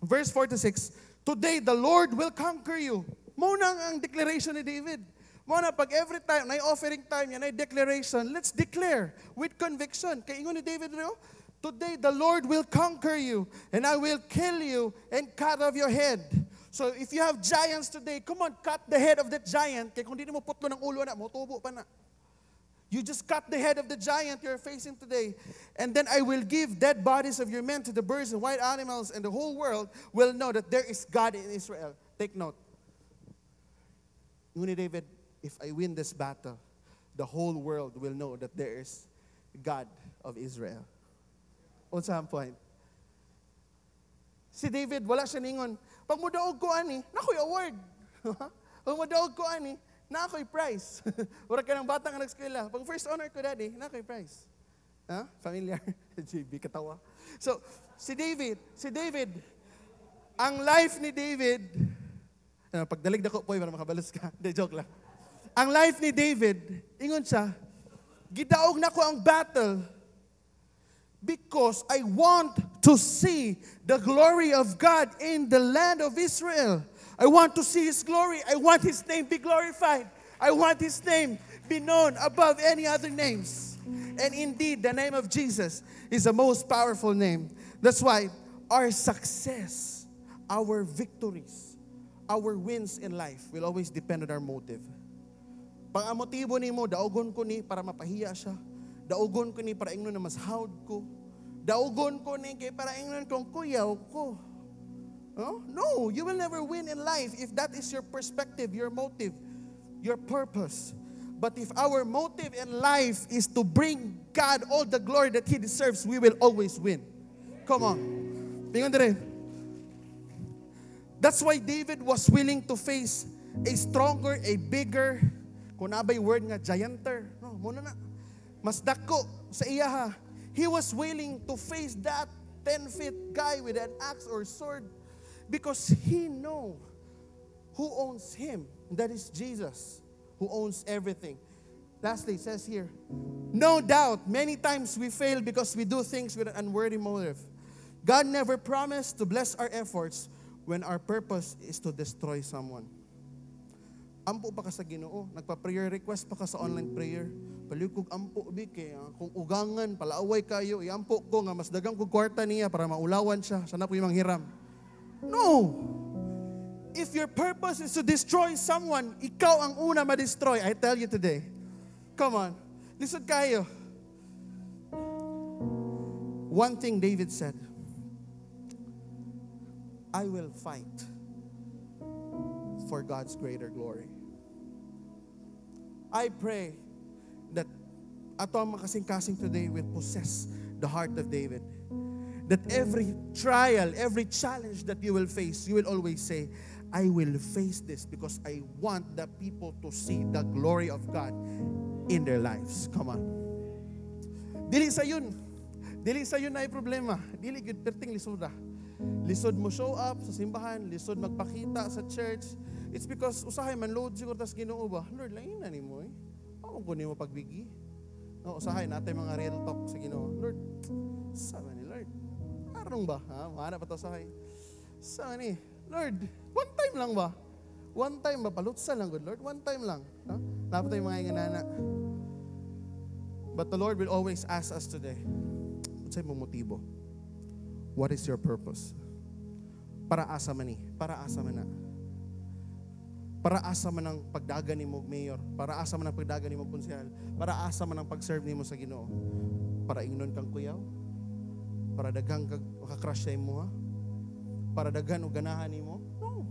Verse 4 to 6. Today, the Lord will conquer you. Muna ang declaration ni David. Muna, pag every time, na offering time yan, na declaration, let's declare with conviction. Kaya ingon ni David, today, the Lord will conquer you, and I will kill you and cut off your head. So, if you have giants today, come on, cut the head of that giant. Kaya kung di mo putlo ng ulo na, motubo pa na. You just cut the head of the giant you're facing today. And then I will give dead bodies of your men to the birds and wild animals, and the whole world will know that there is God in Israel. Take note. Ni David, if I win this battle, the whole world will know that there is God of Israel. What's the point? Si David, wala siya ningon, pag mo daog ko ani, nakoy award. Pag mo daog ko ani, na ako'y prize. Wala ka ng batang anak eskwela. Pag first honor ko, daddy, na ako'y prize. Ha? Familiar? JB, katawa. So, si David, ang life ni David, pagdalig na ko po, para makabalos ka. De, joke lang. Ang life ni David, ingon siya, gidaog na ko ang battle because I want to see the glory of God in the land of Israel. I want to see His glory. I want His name be glorified. I want His name be known above any other names. And indeed, the name of Jesus is the most powerful name. That's why our success, our victories, our wins in life will always depend on our motive. Pag ang motibo ni mo, daogon ko ni para mapahiya siya. Daogon ko ni para ingnon na mas hawd ko. Daogon ko ni kay para ingnon kong kuyaw ko. No, you will never win in life if that is your perspective, your motive, your purpose. But if our motive in life is to bring God all the glory that He deserves, we will always win. Come on. Tingnan dire. That's why David was willing to face a stronger, a bigger, kung nabay word nga, gianter. No, muna na. Mas dako sa iya ha. He was willing to face that 10-feet guy with an axe or sword because he know who owns him. That is Jesus, who owns everything. Lastly, it says here, no doubt, many times we fail because we do things with an unworthy motive. God never promised to bless our efforts when our purpose is to destroy someone. Ampo pa ka sa Ginoo, nagpa-prayer request pa ka sa online prayer. Palikog ampo bi kay kung ugangan palaaway kayo, iampo ko nga mas dagang kog kwarta niya para maulawan siya, sana po yung manghiram. No. If your purpose is to destroy someone, ikaw ang una ma-destroy. I tell you today. Come on. Lisod kayo. One thing David said, I will fight for God's greater glory. I pray that ato ang makasing-kasing today will possess the heart of David. That every trial, every challenge that you will face, you will always say, I will face this because I want the people to see the glory of God in their lives. Come on. Dili sa yun na yung problema. Dili good perting lisod na. Lisod mo show up sa simbahan, lisod magpakita sa church. It's because usahay man load siguro tas Ginoo ba? Lord, lain na nimo eh. Ako ko nimo pagbigi. No, usahay natay mga real talk sa Ginoo. Lord, sama ni Lord. Arong ba? Ha? Mana pa to usahay. Sama ni Lord, one time lang ba? One time ba? Palutsa lang, good Lord. One time lang. Ha? Dapat tayo mga inganana. But the Lord will always ask us today, unsay mong motibo? What is your purpose? Para asa man ni? Para asa man na? Para asa man ang pagdagan ni mo mayor? Para asa man ang pagdagan ni mo konsehal? Para asa man ang pag-serve ni mo sa Ginoo? Para ingnon kang kuyaw? Para daghang makakrush sa imo ha? Para daghan o ganahan ni mo? No.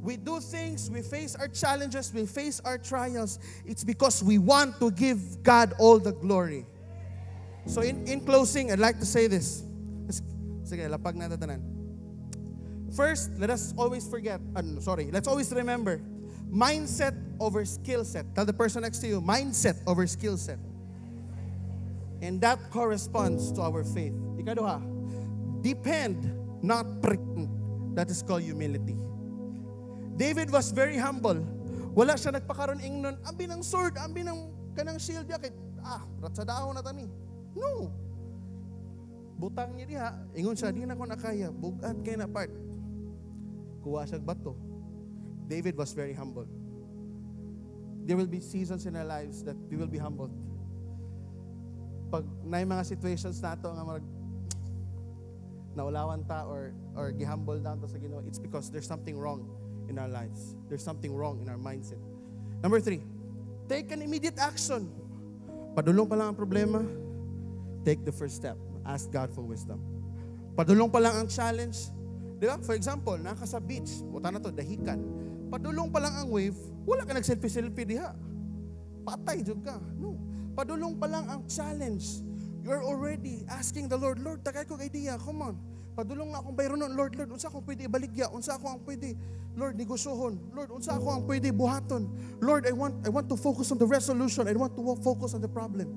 We do things, we face our challenges, we face our trials. It's because we want to give God all the glory. So in closing, I'd like to say this. Sige, lapag na tatanan. First, let's always remember, mindset over skill set. Tell the person next to you, mindset over skill set. And that corresponds to our faith. Ikaduha, depend, not pretend. That is called humility. David was very humble. Wala siya nagpakaroon ingnon, ambi ng sword, ambi ng kanang shield yakit. Ratsadaho na tani. No. Butang niya diha, ingon siya, di na ko nakaya, bugat kay na part. Kuha siya bato. David was very humble. There will be seasons in our lives that we will be humbled. Pag na mga situations nato nga naulawan ta or gihumble down ta sa Ginoo, it's because there's something wrong in our lives. There's something wrong in our mindset. Number 3, take an immediate action. Padulong pa lang ang problema, take the first step. Ask God for wisdom. Padulong pa lang ang challenge. Di ba? For example, naka sa beach, buta na to, dahikan. Padulong pa lang ang wave, wala ka nag-selfie-selfie diha. Patay jud ka. No. Padulong pa lang ang challenge. You're already asking the Lord, Lord, takay ko idea, come on. Padulong na akong bayron nun, Lord, unsa akong pwede ibaligya? Unsa ako ang pwede, Lord, negosyohon? Lord, unsa ako ang pwede buhaton? Lord, I want to focus on the resolution. I want to focus on the problem.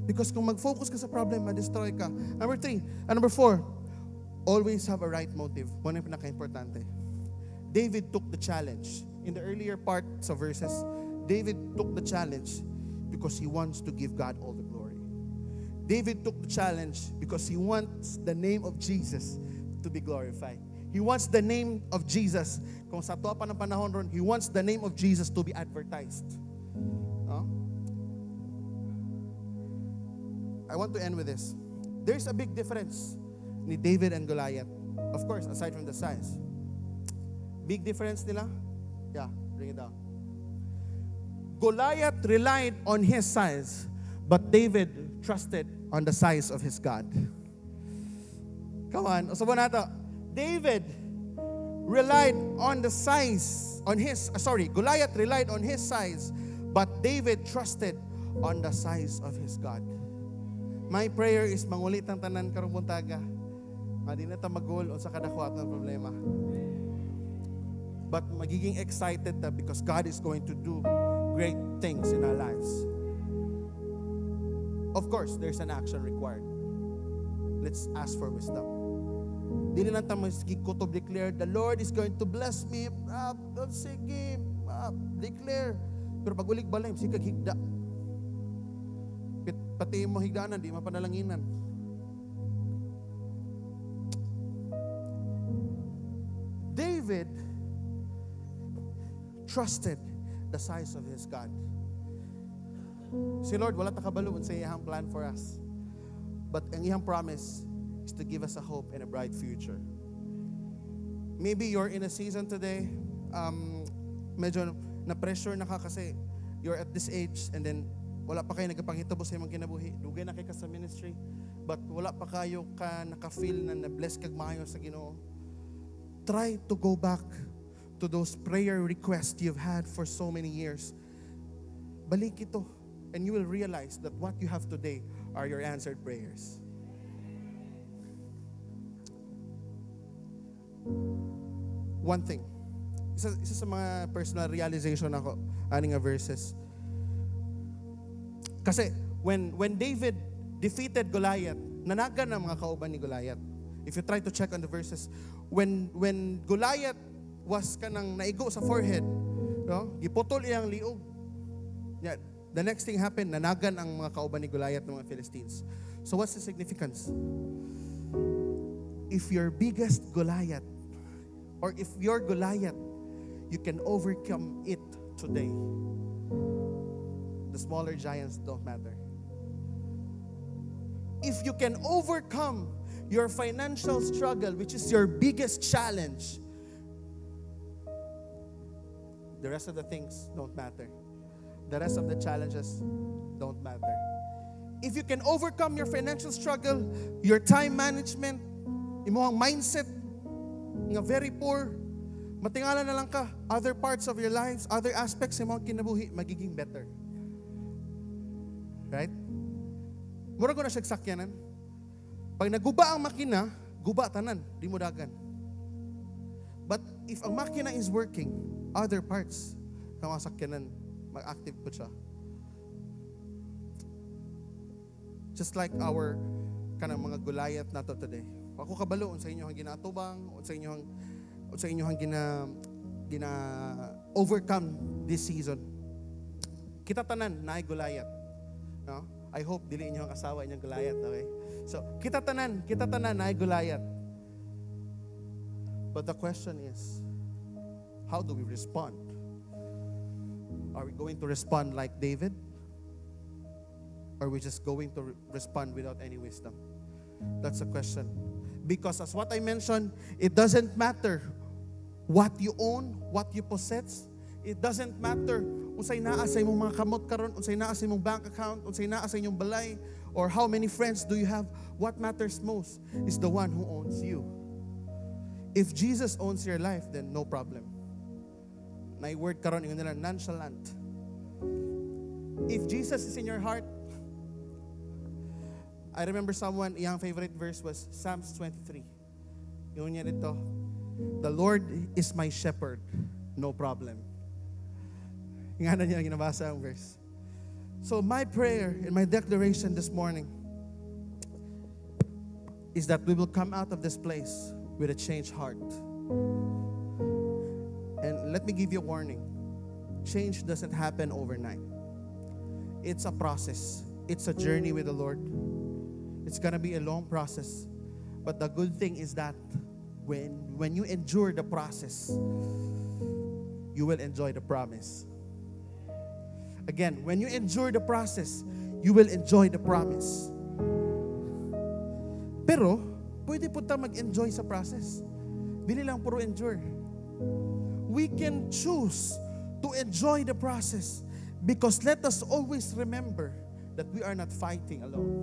Because kung mag-focus ka sa problem, ma-destroy ka. Number 3. And number 4, always have a right motive. One yung pinaka-importante. David took the challenge. In the earlier parts of verses, David took the challenge because he wants to give God all the glory. David took the challenge because he wants the name of Jesus to be glorified. He wants the name of Jesus. Kung sa tuwa pa ng panahon ron, he wants the name of Jesus to be advertised. I want to end with this. There's a big difference ni David and Goliath. Of course, aside from the size. Big difference nila? Yeah, bring it down. Goliath relied on his size, but David trusted on the size of his God. Come on, usaban nato. David relied on the size, Goliath relied on his size, but David trusted on the size of his God. My prayer is mangulit ang tanan karong buntaga. Madi na ta magul unsa kada kuwat ng problema. But magiging excited ta because God is going to do great things in our lives. Of course, there's an action required. let's ask for wisdom. Dili lang ta magkutob declare, the Lord is going to bless me. Sige, declare. Pero pag ulig balay, sige higda. Pati mo higdaanan, di mapanalanginan. David trusted the size of his God. Si Lord, wala ta kabalo sa iyang plan for us. But ang iyang promise is to give us a hope and a bright future. Maybe you're in a season today, medyo na-pressure na ka kasi you're at this age and then wala pa kayo nagpapanghitabo sa imong kinabuhi. Dugay na kayo ka sa ministry, but wala pa kayo ka naka-feel na na-bless kag maayo sa Ginoo. Try to go back to those prayer requests you've had for so many years. Balik ito, and you will realize that what you have today are your answered prayers. One thing, isa sa mga personal realization ako, aning nga verses. Kasi when David defeated Goliath, nanagan ang mga kauban ni Goliath. If you try to check on the verses, when Goliath was kanang naigo sa forehead, no? Giputol iyang liog. Yeah, the next thing happened, nanagan ang mga kauban ni Goliath ng mga Philistines. So what's the significance? If your biggest Goliath, or if your Goliath, you can overcome it today. The smaller giants don't matter. If you can overcome your financial struggle, which is your biggest challenge, the rest of the things don't matter. The rest of the challenges don't matter. If you can overcome your financial struggle, your time management, imong mindset nga very poor, matingala na lang ka, other parts of your lives, other aspects imong kinabuhi magiging better. Right? Mura ko na siya sakyanan. Pag naguba ang makina, guba tanan, di mo dagan. But if ang makina is working, other parts ng mga sakyanan, mag-active po siya. Just like our kanang mga Goliath nato today. Ako kabalo sa inyo ang ginatubang, sa inyo ang gina overcome this season. Kita tanan na ay Goliath. No? I hope dili inyo ang asawa inyong Goliath, okay? So, kita tanan na ay Goliath. But the question is, how do we respond? Are we going to respond like David? Or are we just going to respond without any wisdom? That's the question. Because as what I mentioned, it doesn't matter what you own, what you possess. It doesn't matter unsay naa sa imong mga kamot karon, unsay naa sa imong bank account, unsay naa sa inyong balay, or how many friends do you have. What matters most is the one who owns you. If Jesus owns your life, then no problem. Na word karon ingon nila nonchalant. If Jesus is in your heart, I remember someone, iyang favorite verse was Psalms 23. Yun niya dito, the Lord is my shepherd, no problem. Ingana niya ginabasa ang verse. So my prayer and my declaration this morning is that we will come out of this place with a changed heart. And let me give you a warning. Change doesn't happen overnight. It's a process. It's a journey with the Lord. It's gonna be a long process. But the good thing is that when you endure the process, you will enjoy the promise. Again, when you endure the process, you will enjoy the promise. Pero, pwede po tayo mag-enjoy sa process. Dili lang puro endure. We can choose to enjoy the process because let us always remember that we are not fighting alone.